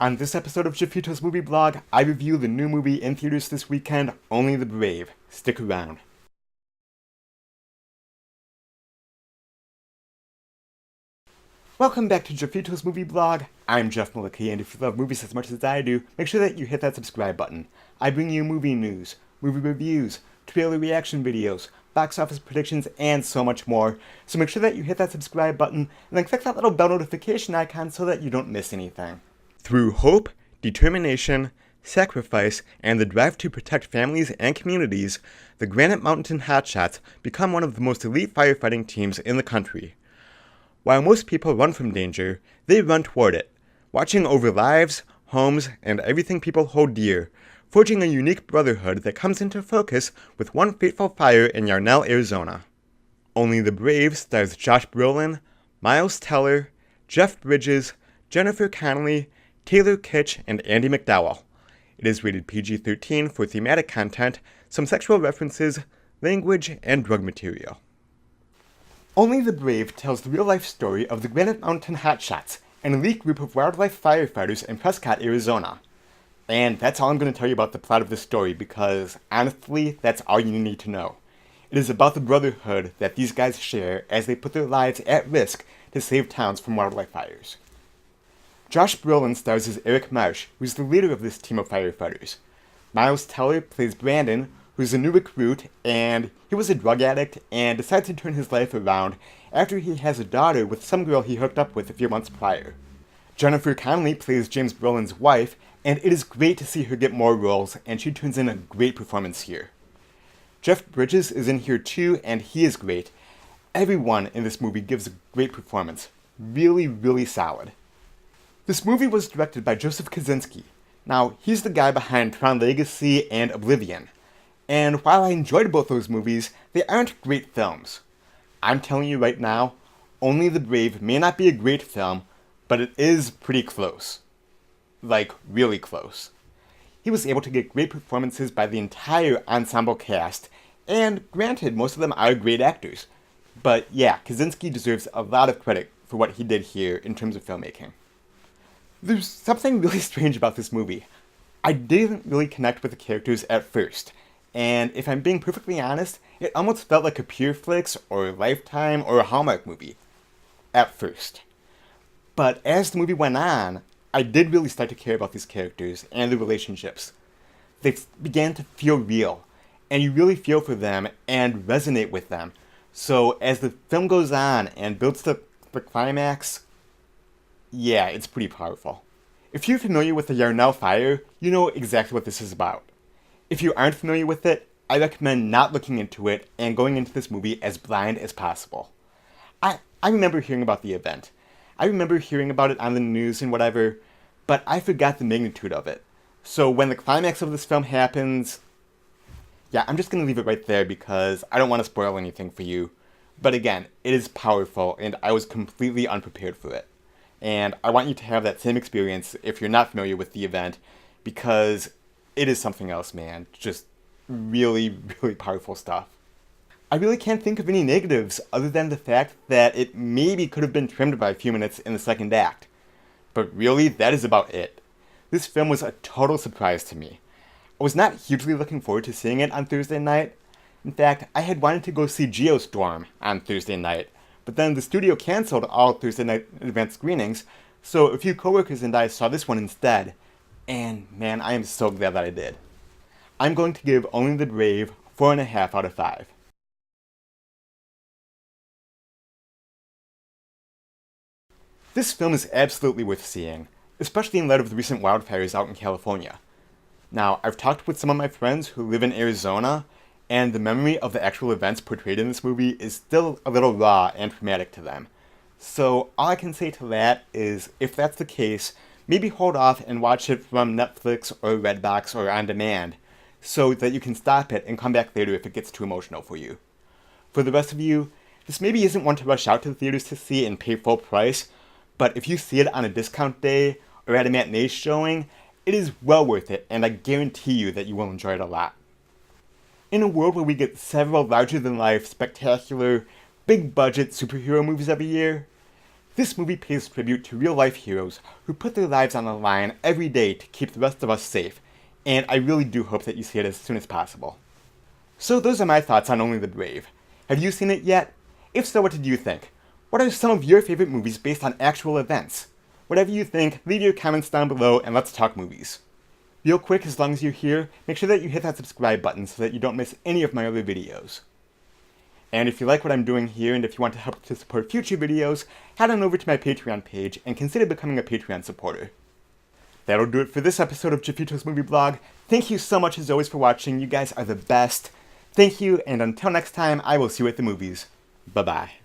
On this episode of Jeffito's Movie Blog, I review the new movie in theaters this weekend, Only the Brave. Stick around. Welcome back to Jeffito's Movie Blog. I'm Jeff Malicki, and if you love movies as much as I do, make sure that you hit that subscribe button. I bring you movie news, movie reviews, trailer reaction videos, box office predictions, and so much more. So make sure that you hit that subscribe button, and then click that little bell notification icon so that you don't miss anything. Through hope, determination, sacrifice, and the drive to protect families and communities, the Granite Mountain Hotshots become one of the most elite firefighting teams in the country. While most people run from danger, they run toward it, watching over lives, homes, and everything people hold dear, forging a unique brotherhood that comes into focus with one fateful fire in Yarnell, Arizona. Only the Brave stars Josh Brolin, Miles Teller, Jeff Bridges, Jennifer Connelly, Taylor Kitsch, and Andie MacDowell. It is rated PG-13 for thematic content, some sexual references, language, and drug material. Only the Brave tells the real-life story of the Granite Mountain Hotshots, an elite group of wildlife firefighters in Prescott, Arizona. And that's all I'm going to tell you about the plot of this story because, honestly, that's all you need to know. It is about the brotherhood that these guys share as they put their lives at risk to save towns from wildlife fires. Josh Brolin stars as Eric Marsh, who's the leader of this team of firefighters. Miles Teller plays Brandon, who's a new recruit, and he was a drug addict and decides to turn his life around after he has a daughter with some girl he hooked up with a few months prior. Jennifer Connelly plays James Brolin's wife, and it is great to see her get more roles, and she turns in a great performance here. Jeff Bridges is in here too, and he is great. Everyone in this movie gives a great performance. Really, really solid. This movie was directed by Kosinski. Now, he's the guy behind Tron Legacy and Oblivion. And while I enjoyed both those movies, they aren't great films. I'm telling you right now, Only the Brave may not be a great film, but it is pretty close. Like, really close. He was able to get great performances by the entire ensemble cast, and granted, most of them are great actors. But yeah, Kosinski deserves a lot of credit for what he did here in terms of filmmaking. There's something really strange about this movie. I didn't really connect with the characters at first, and if I'm being perfectly honest, it almost felt like a Pure Flix or a Lifetime or a Hallmark movie. At first. But as the movie went on, I did really start to care about these characters and the relationships. They began to feel real, and you really feel for them and resonate with them. So as the film goes on and builds to the climax, yeah, it's pretty powerful. If you're familiar with the Yarnell fire, you know exactly what this is about. If you aren't familiar with it, I recommend not looking into it and going into this movie as blind as possible. I remember hearing about the event. I remember hearing about it on the news and whatever, but I forgot the magnitude of it. So when the climax of this film happens, yeah, I'm just going to leave it right there because I don't want to spoil anything for you. But again, it is powerful and I was completely unprepared for it. And I want you to have that same experience if you're not familiar with the event, because it is something else, man. Just really, really powerful stuff. I really can't think of any negatives other than the fact that it maybe could have been trimmed by a few minutes in the second act. But really, that is about it. This film was a total surprise to me. I was not hugely looking forward to seeing it on Thursday night. In fact, I had wanted to go see Geostorm on Thursday night, but then the studio canceled all Thursday night advanced screenings, so a few coworkers and I saw this one instead. And man, I am so glad that I did. I'm going to give Only the Brave 4.5 out of 5. This film is absolutely worth seeing, especially in light of the recent wildfires out in California. Now, I've talked with some of my friends who live in Arizona, and the memory of the actual events portrayed in this movie is still a little raw and traumatic to them. So all I can say to that is, if that's the case, maybe hold off and watch it from Netflix or Redbox or on demand, so that you can stop it and come back later if it gets too emotional for you. For the rest of you, this maybe isn't one to rush out to the theaters to see and pay full price, but if you see it on a discount day or at a matinee showing, it is well worth it, and I guarantee you that you will enjoy it a lot. In a world where we get several larger-than-life, spectacular, big-budget superhero movies every year, This movie pays tribute to real-life heroes who put their lives on the line every day to keep the rest of us safe, and I really do hope that you see it as soon as possible. So those are my thoughts on Only the Brave. Have you seen it yet? If so, what did you think? What are some of your favorite movies based on actual events? Whatever you think, leave your comments down below and let's talk movies. Real quick, as long as you're here, make sure that you hit that subscribe button so that you don't miss any of my other videos. And if you like what I'm doing here and if you want to help to support future videos, head on over to my Patreon page and consider becoming a Patreon supporter. That'll do it for this episode of Jeffito's Movie Blog. Thank you so much as always for watching. You guys are the best. Thank you, and until next time, I will see you at the movies. Bye-bye.